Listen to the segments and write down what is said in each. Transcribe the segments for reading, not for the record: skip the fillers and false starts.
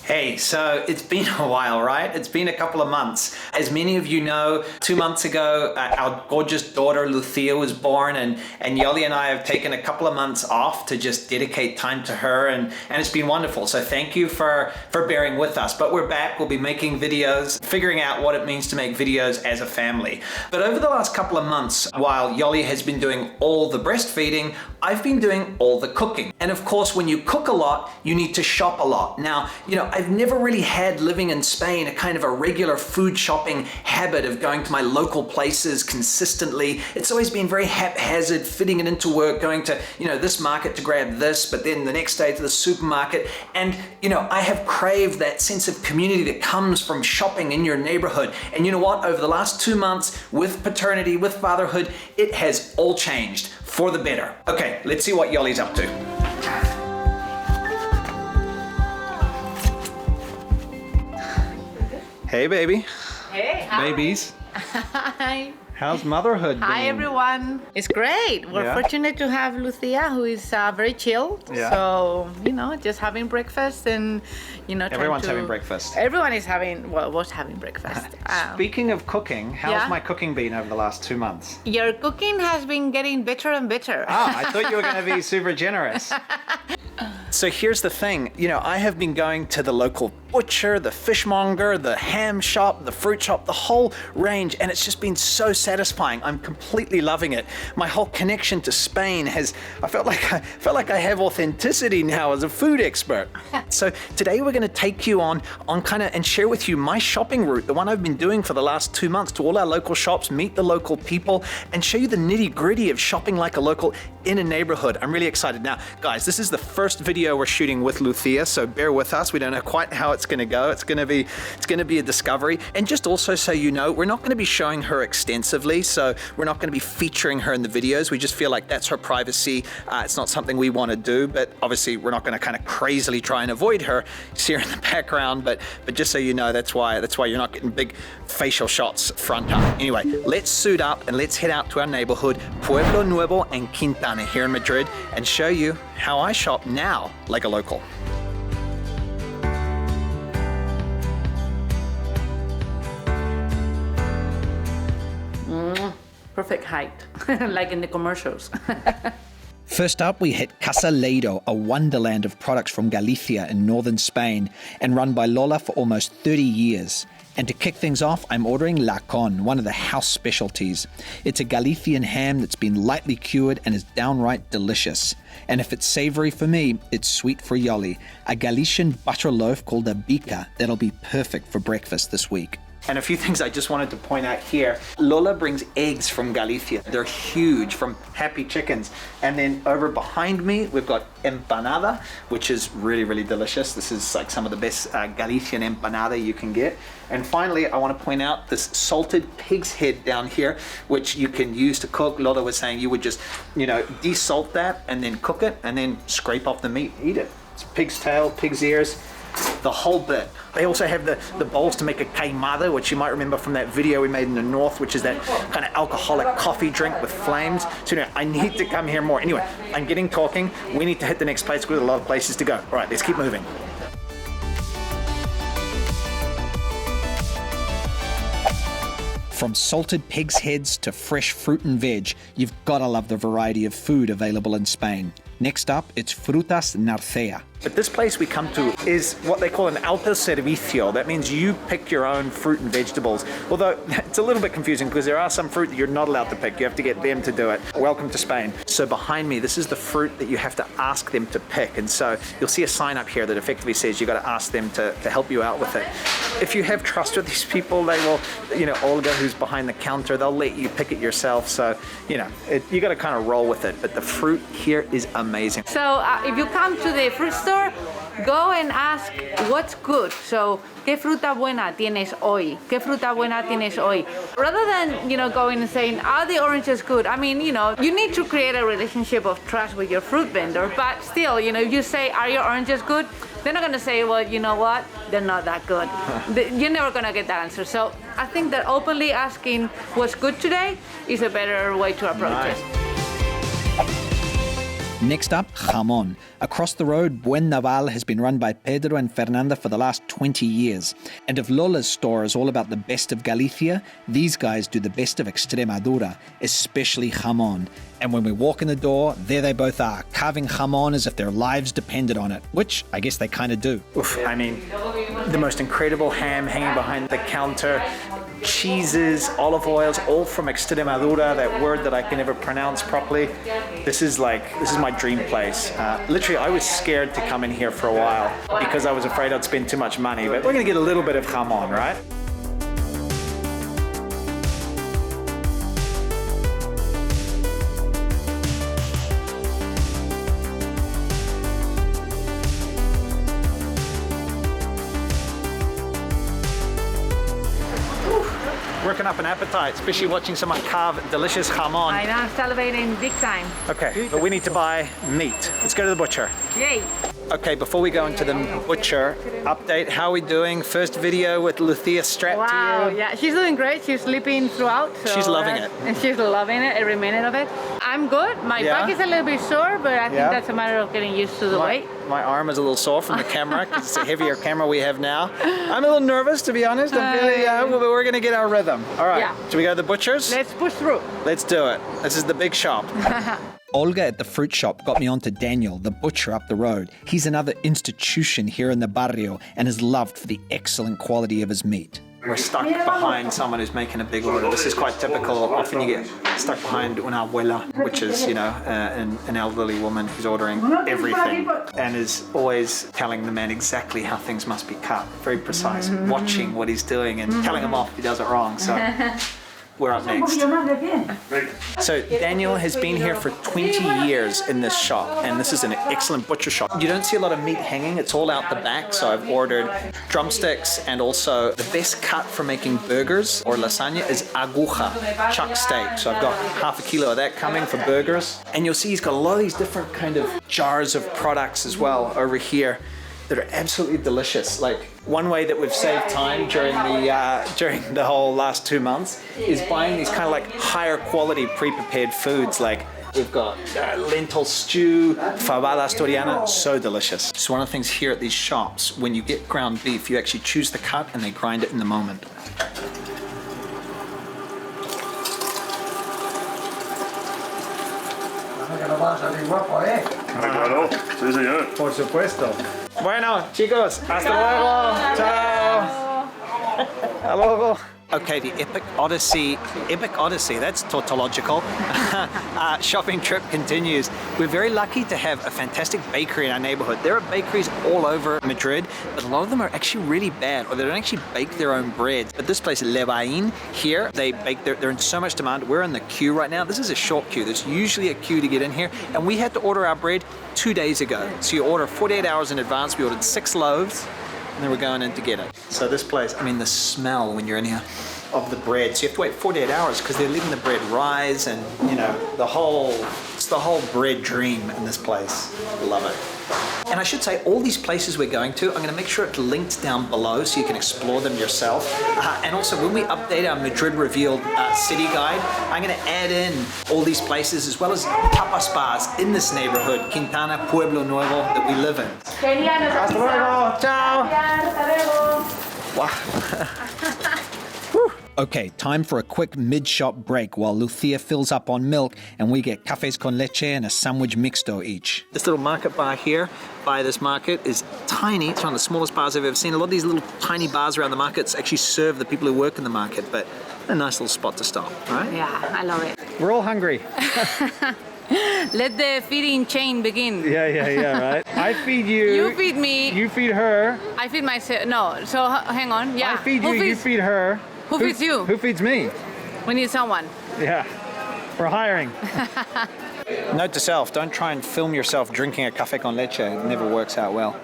Hey, so it's been a while, right? It's been a couple of months. As many of you know, 2 months ago, our gorgeous daughter Lucia was born, and Yoly and I have taken a couple of months off to just dedicate time to her, and it's been wonderful. So thank you for bearing with us. But we're back. We'll be making videos, figuring out what it means to make videos as a family. But over the last couple of months, while Yoly has been doing all the breastfeeding, I've been doing all the cooking. And of course, when you cook a lot, you need to shop a lot. Now, I've never really had, living in Spain, a kind of a regular food shopping habit of going to my local places consistently. It's always been very haphazard, fitting it into work, going to, this market to grab this, but then the next day to the supermarket. And, I have craved that sense of community that comes from shopping in your neighborhood. And you know what? Over the last 2 months, with paternity, with fatherhood, it has all changed for the better. Okay, let's see what Yoly's up to. Hey, baby. Hey, hi. Babies. Hi. How's motherhood been? Hi, everyone. It's great. We're fortunate to have Lucia, who is very chilled. Yeah. So, just having breakfast and, Everyone's having breakfast. Everyone is was having breakfast. Speaking of cooking, how's my cooking been over the last 2 months? Your cooking has been getting better and better. I thought you were going to be super generous. So here's the thing, I have been going to the local butcher, the fishmonger, the ham shop, the fruit shop, the whole range, and it's just been so satisfying. I'm completely loving it. My whole connection to Spain I felt like I have authenticity now as a food expert. So today we're going to take you on and share with you my shopping route, the one I've been doing for the last 2 months, to all our local shops, meet the local people, and show you the nitty-gritty of shopping like a local in a neighborhood. I'm really excited. Now, guys, this is the first video we're shooting with Lucia, so bear with us. We don't know quite how it's going to go. It's going to be a discovery. And just also so you know, we're not going to be showing her extensively, so we're not going to be featuring her in the videos. We just feel like that's her privacy. It's not something we want to do, but obviously we're not going to kind of crazily try and avoid her. It's here in the background, but just so you know, that's why you're not getting big facial shots front up. Anyway, let's suit up and let's head out to our neighborhood, Pueblo Nuevo and Quintana, here in Madrid, and show you how I shop now like a local. Perfect height, like in the commercials. First up, we hit Casa Ledo, a wonderland of products from Galicia in northern Spain and run by Lola for almost 30 years. And to kick things off, I'm ordering Lacon, one of the house specialties. It's a Galician ham that's been lightly cured and is downright delicious. And if it's savory for me, it's sweet for Yoly, a Galician butter loaf called a bica that'll be perfect for breakfast this week. And a few things I just wanted to point out here. Lola brings eggs from Galicia. They're huge, from Happy Chickens. And then over behind me, we've got empanada, which is really, really delicious. This is like some of the best Galician empanada you can get. And finally, I want to point out this salted pig's head down here, which you can use to cook. Lola was saying you would just, desalt that and then cook it and then scrape off the meat, eat it. It's pig's tail, pig's ears, the whole bit. They also have the bowls to make a queimada, which you might remember from that video we made in the north, which is that kind of alcoholic coffee drink with flames. So I need to come here more. Anyway, I'm getting talking. We need to hit the next place. We've got a lot of places to go. All right, let's keep moving. From salted pig's heads to fresh fruit and veg, you've got to love the variety of food available in Spain. Next up, it's Frutas Narcea. But this place we come to is what they call an alto servicio. That means you pick your own fruit and vegetables. Although it's a little bit confusing because there are some fruit that you're not allowed to pick. You have to get them to do it. Welcome to Spain. So behind me, this is the fruit that you have to ask them to pick. And so you'll see a sign up here that effectively says you got to ask them to help you out with it. If you have trust with these people, they will, Olga, who's behind the counter, they'll let you pick it yourself. So, you got to kind of roll with it. But the fruit here is amazing. So if you come to the fruit store, go and ask what's good. So, ¿qué fruta buena tienes hoy? ¿Qué fruta buena tienes hoy? Rather than, going and saying, are the oranges good? I mean, you need to create a relationship of trust with your fruit vendor, but still, if you say, are your oranges good? They're not gonna say, well, you know what? They're not that good. You're never gonna get that answer. So I think that openly asking what's good today is a better way to approach it. Next up, jamón. Across the road, Buenaval has been run by Pedro and Fernanda for the last 20 years. And if Lola's store is all about the best of Galicia, these guys do the best of Extremadura, especially jamón. And when we walk in the door, there they both are, carving jamón as if their lives depended on it, which I guess they kind of do. Oof, I mean, the most incredible ham hanging behind the counter, cheeses, olive oils, all from Extremadura, that word that I can never pronounce properly. This is my dream place. Literally, I was scared to come in here for a while because I was afraid I'd spend too much money, but we're gonna get a little bit of jamón, right? Working up an appetite, especially watching someone carve delicious jamón. I know, I'm salivating big time. Okay, but we need to buy meat. Let's go to the butcher. Yay! Okay, before we go into the butcher, update, how are we doing? First video with Lucia strapped Wow, to you. yeah, she's doing great. She's sleeping throughout. So She's loving it. And she's loving it, every minute of it. I'm good. My back is a little bit sore, but I think that's a matter of getting used to the weight. My arm is a little sore from the camera because it's a heavier camera we have now. I'm a little nervous, to be honest. I'm feeling, but we're going to get our rhythm. All right, should we go to the butcher's? Let's push through. Let's do it. This is the big shop. Olga at the fruit shop got me onto Daniel, the butcher up the road. He's another institution here in the barrio and is loved for the excellent quality of his meat. We're stuck behind someone who's making a big order. This is quite typical. Often you get stuck behind una abuela, which is, an elderly woman who's ordering everything and is always telling the man exactly how things must be cut. Very precise, watching what he's doing and telling him off if he does it wrong. So we're up next. So Daniel has been here for 20 years in this shop, and this is an excellent butcher shop. You don't see a lot of meat hanging, it's all out the back, so I've ordered drumsticks, and also the best cut for making burgers or lasagna is aguja, chuck steak. So I've got half a kilo of that coming for burgers. And you'll see he's got a lot of these different kind of jars of products as well over here that are absolutely delicious. Like, one way that we've saved time during the whole last 2 months is buying these kind of like higher quality pre-prepared foods. Like, we've got lentil stew, fabada asturiana, so delicious. So one of the things here at these shops, when you get ground beef, you actually choose the cut and they grind it in the moment. Claro, sí señor. Por supuesto. Bueno, chicos, hasta luego. Ciao. Hasta luego. Okay, the epic odyssey, that's tautological. Shopping trip continues. We're very lucky to have a fantastic bakery in our neighborhood. There are bakeries all over Madrid, but a lot of them are actually really bad, or they don't actually bake their own bread. But this place, Levain, here, they bake, they're in so much demand. We're in the queue right now. This is a short queue. There's usually a queue to get in here, and we had to order our bread 2 days ago. So you order 48 hours in advance. We ordered 6 loaves, and then we're going in to get it. So this place, I mean, the smell when you're in here of the bread. So you have to wait 48 hours because they're letting the bread rise, and it's the whole bread dream in this place. Love it. And I should say, all these places we're going to, I'm going to make sure it's linked down below so you can explore them yourself. And also, when we update our Madrid Revealed city guide, I'm going to add in all these places as well as tapas bars in this neighborhood, Quintana, Pueblo Nuevo, that we live in. Hasta luego. Ciao. Wow. Okay, time for a quick mid-shop break while Lucia fills up on milk and we get cafés con leche and a sandwich mixto each. This little market bar here by this market is tiny. It's one of the smallest bars I've ever seen. A lot of these little tiny bars around the markets actually serve the people who work in the market, but a nice little spot to stop, right? Yeah, I love it. We're all hungry. Let the feeding chain begin. Yeah, right? I feed you. You feed me. You feed her. I feed myself. No, so hang on. Yeah. I feed you, you feed her. Who feeds you? Who feeds me? We need someone. Yeah, we're hiring. Note to self, don't try and film yourself drinking a café con leche. It never works out well.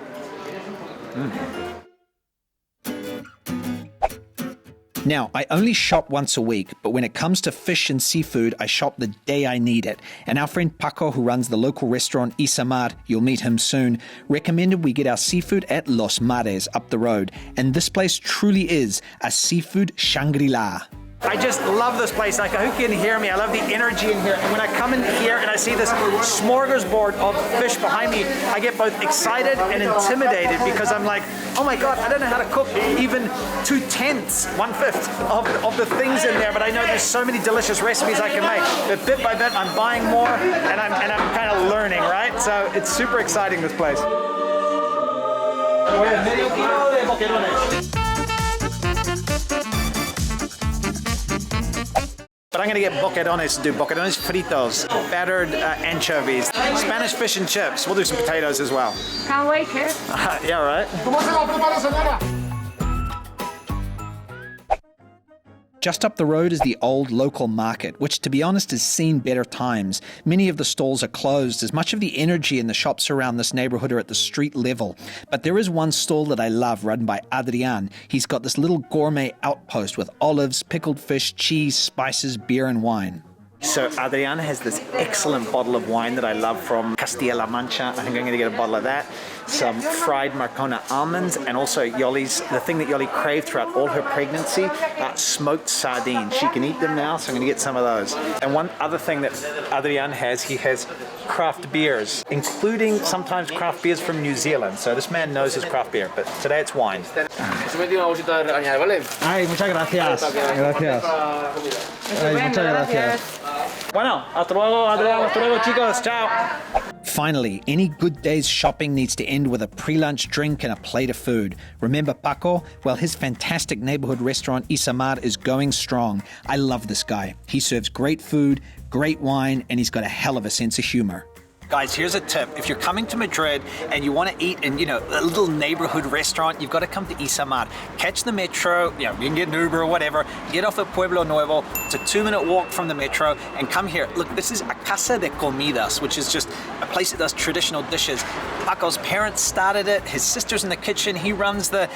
Now, I only shop once a week, but when it comes to fish and seafood, I shop the day I need it. And our friend Paco, who runs the local restaurant Isamar, you'll meet him soon, recommended we get our seafood at Los Mares up the road. And this place truly is a seafood Shangri-La. I just love this place. Like, I hope you can hear me. I love the energy in here. And when I come in here and I see this smorgasbord of fish behind me, I get both excited and intimidated because I'm like, oh my God, I don't know how to cook even 2/10, 1/5 of the things in there, but I know there's so many delicious recipes I can make. But bit by bit, I'm buying more and I'm kind of learning, right? So it's super exciting, this place. Medio kilo de boquerones. But I'm gonna get boquerones to do boquerones fritos, battered anchovies, Spanish fish and chips. We'll do some potatoes as well. Can't wait, Chef. Yeah, right? Just up the road is the old local market, which to be honest has seen better times. Many of the stalls are closed as much of the energy in the shops around this neighbourhood are at the street level. But there is one stall that I love run by Adrian. He's got this little gourmet outpost with olives, pickled fish, cheese, spices, beer and wine. So Adrian has this excellent bottle of wine that I love from Castilla-La Mancha. I think I'm going to get a bottle of that. Some fried Marcona almonds, and also Yoly's, the thing that Yoly craved throughout all her pregnancy, smoked sardines. She can eat them now, so I'm going to get some of those. And one other thing that Adrian has, he has craft beers, including sometimes craft beers from New Zealand. So this man knows his craft beer, but today it's wine. Ay, muchas gracias. Gracias. Ay, muchas gracias. Bueno, hasta luego, Adrian. Hasta luego, chicos. Ciao. Finally, any good day's shopping needs to end with a pre-lunch drink and a plate of food. Remember Paco? Well, his fantastic neighborhood restaurant Isamar is going strong. I love this guy. He serves great food, great wine, and he's got a hell of a sense of humor. Guys, here's a tip. If you're coming to Madrid and you want to eat in, a little neighborhood restaurant, you've got to come to Isamar. Catch the metro, you can get an Uber or whatever, get off at Pueblo Nuevo. It's a 2-minute walk from the metro and come here. Look, this is a casa de comidas, which is just a place that does traditional dishes. Paco's parents started it. His sister's in the kitchen. He runs the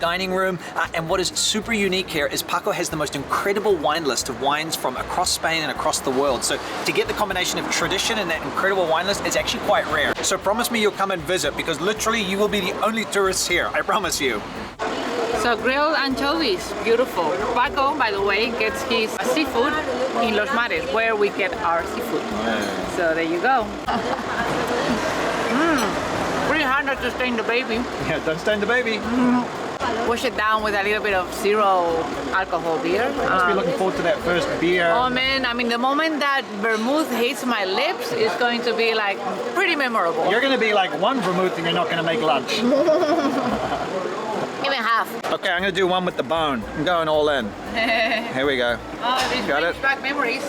dining room. And what is super unique here is Paco has the most incredible wine list of wines from across Spain and across the world. So to get the combination of tradition and that incredible wine list, it's actually quite rare. So promise me you'll come and visit, because literally you will be the only tourists here. I promise you. So grilled anchovies, beautiful. Paco, by the way, gets his seafood in Los Mares, where we get our seafood. Yeah. So there you go. Pretty hard not to stain the baby. Yeah, don't stain the baby. Wash it down with a little bit of zero alcohol beer. Must be looking forward to that first beer. Oh man, I mean, the moment that vermouth hits my lips is going to be like pretty memorable. You're going to be like one vermouth and you're not going to make lunch. Even half. Okay, I'm going to do one with the bone. I'm going all in. Here we go. Oh, this Got brings it? back memories.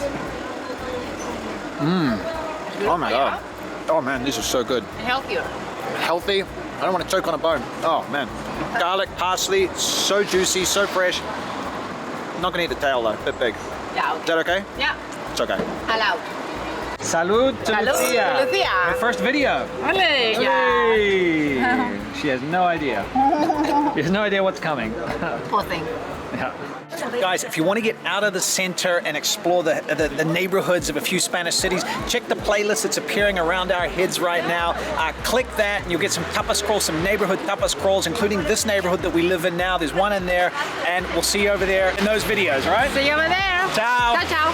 Oh my God. Oh man, these are so good. Healthier. Healthy. I don't want to choke on a bone. Oh man. Garlic, parsley, so juicy, so fresh. Not gonna eat the tail though, bit big. Yeah. Is that okay? Yeah. It's okay. Allowed. Salud to Salud Lucia. to Lucia. My first video. Ole, Hey. yeah. She has no idea. She has no idea what's coming. Poor thing. Yeah. Guys, if you want to get out of the center and explore the neighborhoods of a few Spanish cities, check the playlist that's appearing around our heads right now. Click that and you'll get some tapas crawls, some neighborhood tapas crawls, including this neighborhood that we live in now. There's one in there, and we'll see you over there in those videos, all right? See you over there. Ciao. Ciao, ciao.